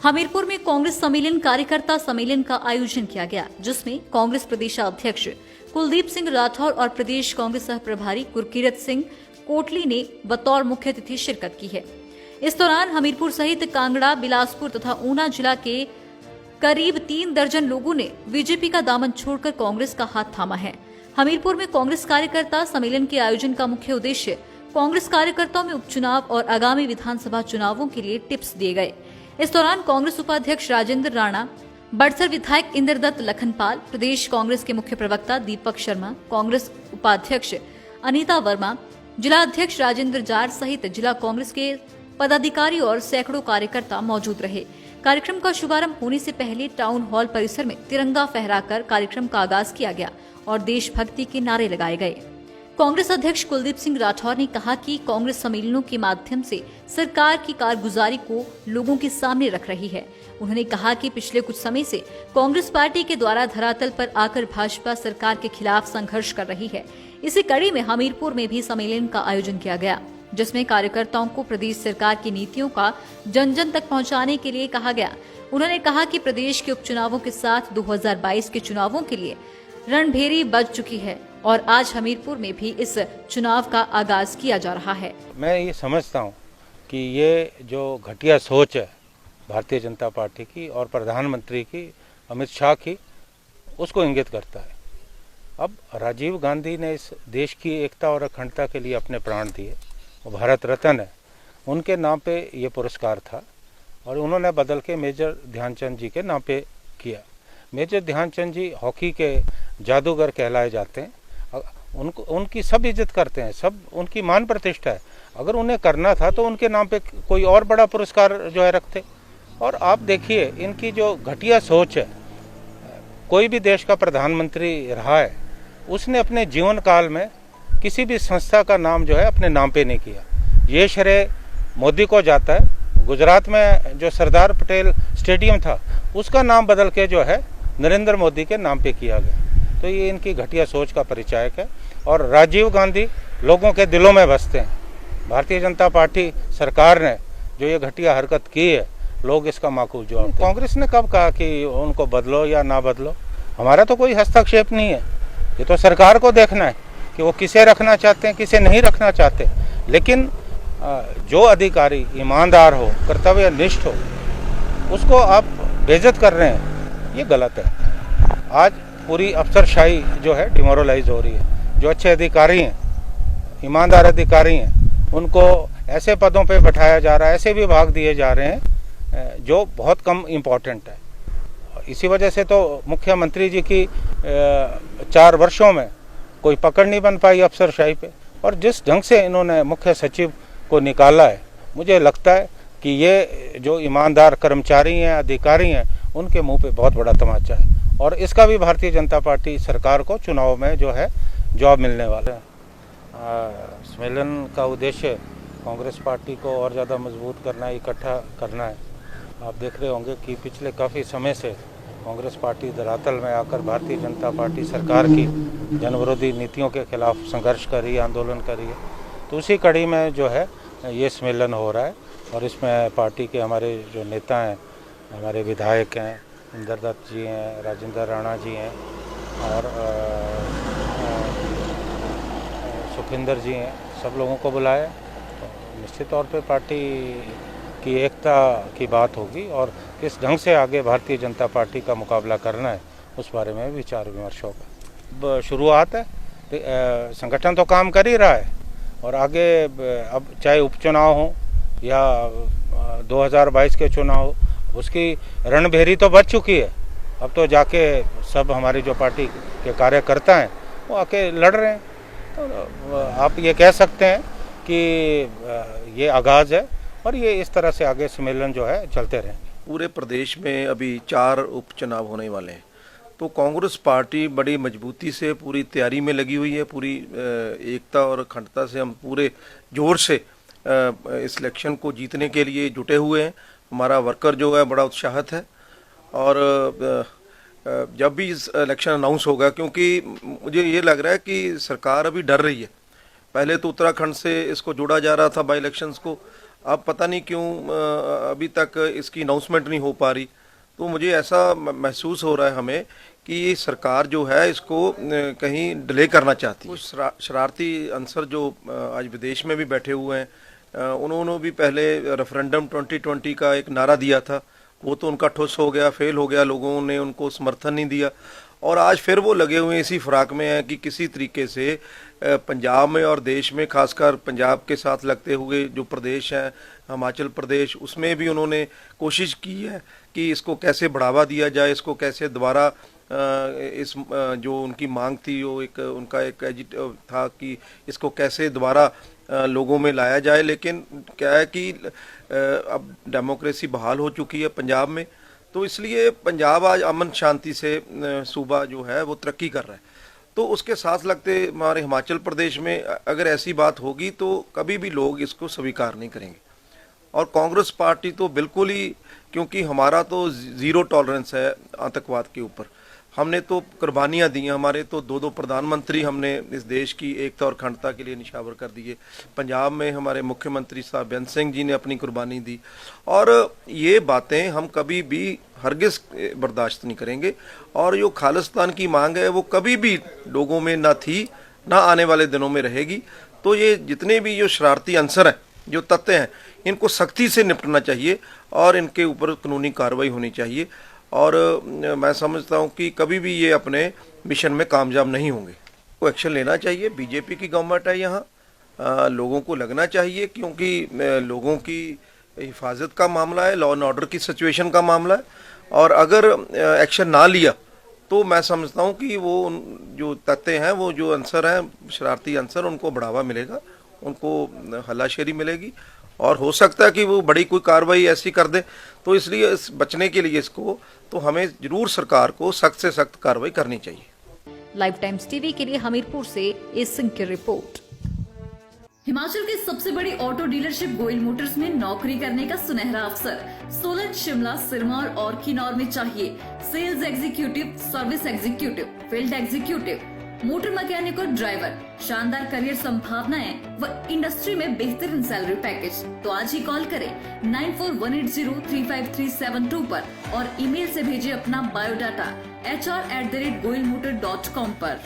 हमीरपुर में कांग्रेस सम्मेलन कार्यकर्ता सम्मेलन का आयोजन किया गया, जिसमें कांग्रेस प्रदेशाध्यक्ष कुलदीप सिंह राठौर और प्रदेश कांग्रेस सह प्रभारी गुरकीरत सिंह कोटली ने बतौर मुख्य अतिथि शिरकत की है। इस दौरान हमीरपुर सहित कांगड़ा, बिलासपुर तथा ऊना जिला के करीब 3 दर्जन लोगों ने बीजेपी का दामन छोड़कर कांग्रेस का हाथ थामा है। हमीरपुर में कांग्रेस कार्यकर्ता सम्मेलन के आयोजन का मुख्य उद्देश्य कांग्रेस कार्यकर्ताओं में उपचुनाव और आगामी विधानसभा चुनावों के लिए टिप्स दिए गए। इस दौरान कांग्रेस उपाध्यक्ष राजेंद्र राणा, बड़सर विधायक इंद्रदत्त लखनपाल, प्रदेश कांग्रेस के मुख्य प्रवक्ता दीपक शर्मा, कांग्रेस उपाध्यक्ष अनीता वर्मा, जिला अध्यक्ष राजेंद्र जार सहित जिला कांग्रेस के पदाधिकारी और सैकड़ों कार्यकर्ता मौजूद रहे। कार्यक्रम का शुभारंभ होने से पहले टाउन हॉल परिसर में तिरंगा फहराकर कार्यक्रम का आगाज किया गया और देशभक्ति के नारे लगाए गए। कांग्रेस अध्यक्ष कुलदीप सिंह राठौर ने कहा कि कांग्रेस सम्मेलनों के माध्यम से सरकार की कारगुजारी को लोगों के सामने रख रही है। उन्होंने कहा कि पिछले कुछ समय से कांग्रेस पार्टी के द्वारा धरातल पर आकर भाजपा सरकार के खिलाफ संघर्ष कर रही है। इसी कड़ी में हमीरपुर में भी सम्मेलन का आयोजन किया गया, जिसमें कार्यकर्ताओं को प्रदेश सरकार की नीतियों का जन जन तक पहुंचाने के लिए कहा गया। उन्होंने कहा कि प्रदेश के उपचुनावों के साथ 2022 के चुनावों के लिए रणभेरी बज चुकी है और आज हमीरपुर में भी इस चुनाव का आगाज किया जा रहा है। मैं ये समझता हूँ कि ये जो घटिया सोच है भारतीय जनता पार्टी की और प्रधानमंत्री की, अमित शाह की, उसको इंगित करता है। अब राजीव गांधी ने इस देश की एकता और अखंडता के लिए अपने प्राण दिए, वो भारत रत्न है, उनके नाम पे ये पुरस्कार था और उन्होंने बदल के मेजर ध्यानचंद जी के नाम पे किया। मेजर ध्यानचंद जी हॉकी के जादूगर कहलाए जाते हैं। उनकी सब इज्जत करते हैं, सब उनकी मान प्रतिष्ठा है। अगर उन्हें करना था तो उनके नाम पे कोई और बड़ा पुरस्कार जो है रखते। और आप देखिए इनकी जो घटिया सोच है, कोई भी देश का प्रधानमंत्री रहा है, उसने अपने जीवन काल में किसी भी संस्था का नाम जो है अपने नाम पे नहीं किया। ये श्रेय मोदी को जाता है। गुजरात में जो सरदार पटेल स्टेडियम था, उसका नाम बदल के जो है नरेंद्र मोदी के नाम पे किया गया। तो ये इनकी घटिया सोच का परिचायक है और राजीव गांधी लोगों के दिलों में बसते हैं। भारतीय जनता पार्टी सरकार ने जो ये घटिया हरकत की है, लोग इसका माकूल जवाब। कांग्रेस ने कब कहा कि उनको बदलो या ना बदलो? हमारा तो कोई हस्तक्षेप नहीं है। ये तो सरकार को देखना है कि वो किसे रखना चाहते हैं, किसे नहीं रखना चाहते। लेकिन जो अधिकारी ईमानदार हो, कर्तव्यनिष्ठ हो, उसको आप बेइज्जत कर रहे हैं, ये गलत है। आज पूरी अफसरशाही जो है डिमोरलाइज हो रही है। जो अच्छे अधिकारी हैं, ईमानदार अधिकारी हैं, उनको ऐसे पदों पे बैठाया जा रहा है, ऐसे विभाग दिए जा रहे हैं जो बहुत कम इम्पोर्टेंट है। इसी वजह से तो मुख्यमंत्री जी की 4 वर्षों में कोई पकड़ नहीं बन पाई अफसरशाही पे। और जिस ढंग से इन्होंने मुख्य सचिव को निकाला है, मुझे लगता है कि ये जो ईमानदार कर्मचारी हैं, अधिकारी हैं, उनके मुंह पे बहुत बड़ा तमाचा है और इसका भी भारतीय जनता पार्टी सरकार को चुनाव में जो है जवाब मिलने वाला है। सम्मेलन का उद्देश्य कांग्रेस पार्टी को और ज़्यादा मजबूत करना है, इकट्ठा करना है। आप देख रहे होंगे कि पिछले काफ़ी समय से कांग्रेस पार्टी धरातल में आकर भारतीय जनता पार्टी सरकार की जनविरोधी नीतियों के खिलाफ संघर्ष कर रही है, आंदोलन कर रही है। तो उसी कड़ी में जो है ये सम्मेलन हो रहा है और इसमें पार्टी के हमारे जो नेता हैं, हमारे विधायक हैं, इंद्रदत्त जी हैं, राजेंद्र राणा जी हैं और सुखिंदर जी हैं, सब लोगों को बुलाया। तो निश्चित तौर पे पार्टी की एकता की बात होगी और किस ढंग से आगे भारतीय जनता पार्टी का मुकाबला करना है, उस बारे में विचार विमर्श होगा। शुरुआत है, संगठन तो काम कर ही रहा है और आगे अब चाहे उपचुनाव हो या 2022 के चुनाव हो, उसकी रणभेरी तो बच चुकी है। अब तो जाके सब हमारी जो पार्टी के कार्यकर्ता हैं वो आके लड़ रहे हैं। तो आप ये कह सकते हैं कि ये आगाज़ है और ये इस तरह से आगे सम्मेलन जो है चलते रहें। पूरे प्रदेश में अभी 4 उपचुनाव होने वाले हैं, तो कांग्रेस पार्टी बड़ी मजबूती से पूरी तैयारी में लगी हुई है। पूरी एकता और अखंडता से हम पूरे जोर से इस इलेक्शन को जीतने के लिए जुटे हुए हैं। हमारा वर्कर जो है बड़ा उत्साहित है और जब भी इस इलेक्शन अनाउंस होगा, क्योंकि मुझे ये लग रहा है कि सरकार अभी डर रही है। पहले तो उत्तराखंड से इसको जोड़ा जा रहा था बाई इलेक्शंस को, अब पता नहीं क्यों अभी तक इसकी अनाउंसमेंट नहीं हो पा रही। तो मुझे ऐसा महसूस हो रहा है हमें कि ये सरकार जो है इसको कहीं डिले करना चाहती है। कुछ शरारती अंसर जो आज विदेश में भी बैठे हुए हैं, उन्होंने भी पहले रेफरेंडम 2020 का एक नारा दिया था, वो तो उनका ठुस हो गया, फेल हो गया, लोगों ने उनको समर्थन नहीं दिया। और आज फिर वो लगे हुए इसी फिराक में हैं कि किसी तरीके से पंजाब में और देश में, खासकर पंजाब के साथ लगते हुए जो प्रदेश हैं, हिमाचल प्रदेश, उसमें भी उन्होंने कोशिश की है कि इसको कैसे बढ़ावा दिया जाए, इसको कैसे दोबारा इस जो उनकी मांग थी, वो एक उनका एक एजिट था कि इसको कैसे दोबारा लोगों में लाया जाए। लेकिन क्या है कि अब डेमोक्रेसी बहाल हो चुकी है पंजाब में, तो इसलिए पंजाब आज अमन शांति से सूबा जो है वो तरक्की कर रहा है। तो उसके साथ लगते हमारे हिमाचल प्रदेश में अगर ऐसी बात होगी तो कभी भी लोग इसको स्वीकार नहीं करेंगे। और कांग्रेस पार्टी तो बिल्कुल ही, क्योंकि हमारा तो ज़ीरो टॉलरेंस है आतंकवाद के ऊपर। हमने तो कुर्बानियाँ दी हैं, हमारे तो दो प्रधानमंत्री हमने इस देश की एकता और अखंडता के लिए निछावर कर दिए। पंजाब में हमारे मुख्यमंत्री साहब बेअंत सिंह जी ने अपनी कुर्बानी दी, और ये बातें हम कभी भी हरगिज़ बर्दाश्त नहीं करेंगे। और जो खालिस्तान की मांग है वो कभी भी लोगों में ना थी, ना आने वाले दिनों में रहेगी। तो ये जितने भी जो शरारती अंसर हैं, जो तत्व हैं, इनको सख्ती से निपटना चाहिए और इनके ऊपर कानूनी कार्रवाई होनी चाहिए। और मैं समझता हूं कि कभी भी ये अपने मिशन में कामयाब नहीं होंगे। को एक्शन लेना चाहिए, बीजेपी की गवर्नमेंट है यहाँ, लोगों को लगना चाहिए, क्योंकि लोगों की हिफाजत का मामला है, लॉ एंड ऑर्डर की सिचुएशन का मामला है। और अगर एक्शन ना लिया तो मैं समझता हूँ कि वो जो तत्व हैं, वो जो अंसर हैं, शरारती अंसर, उनको बढ़ावा मिलेगा, उनको हल्लाशेरी मिलेगी, और हो सकता है कि वो बड़ी कोई कार्रवाई ऐसी कर दे। तो इसलिए इस बचने के लिए इसको तो हमें जरूर सरकार को सख्त से सख्त कार्रवाई करनी चाहिए। लाइव टाइम्स टीवी के लिए हमीरपुर से एस सिंह की रिपोर्ट। हिमाचल की सबसे बड़ी ऑटो डीलरशिप गोयल मोटर्स में नौकरी करने का सुनहरा अवसर। सोलन, शिमला, सिरमौर और किन्नौर में चाहिए sales executive, service executive, field executive, motor mechanic और ड्राइवर। शानदार करियर संभावनाएं व इंडस्ट्री में बेहतरीन सैलरी पैकेज। तो आज ही कॉल करें 9418035372 पर और ईमेल से भेजें अपना बायोडाटा hr@goilmotor.com पर।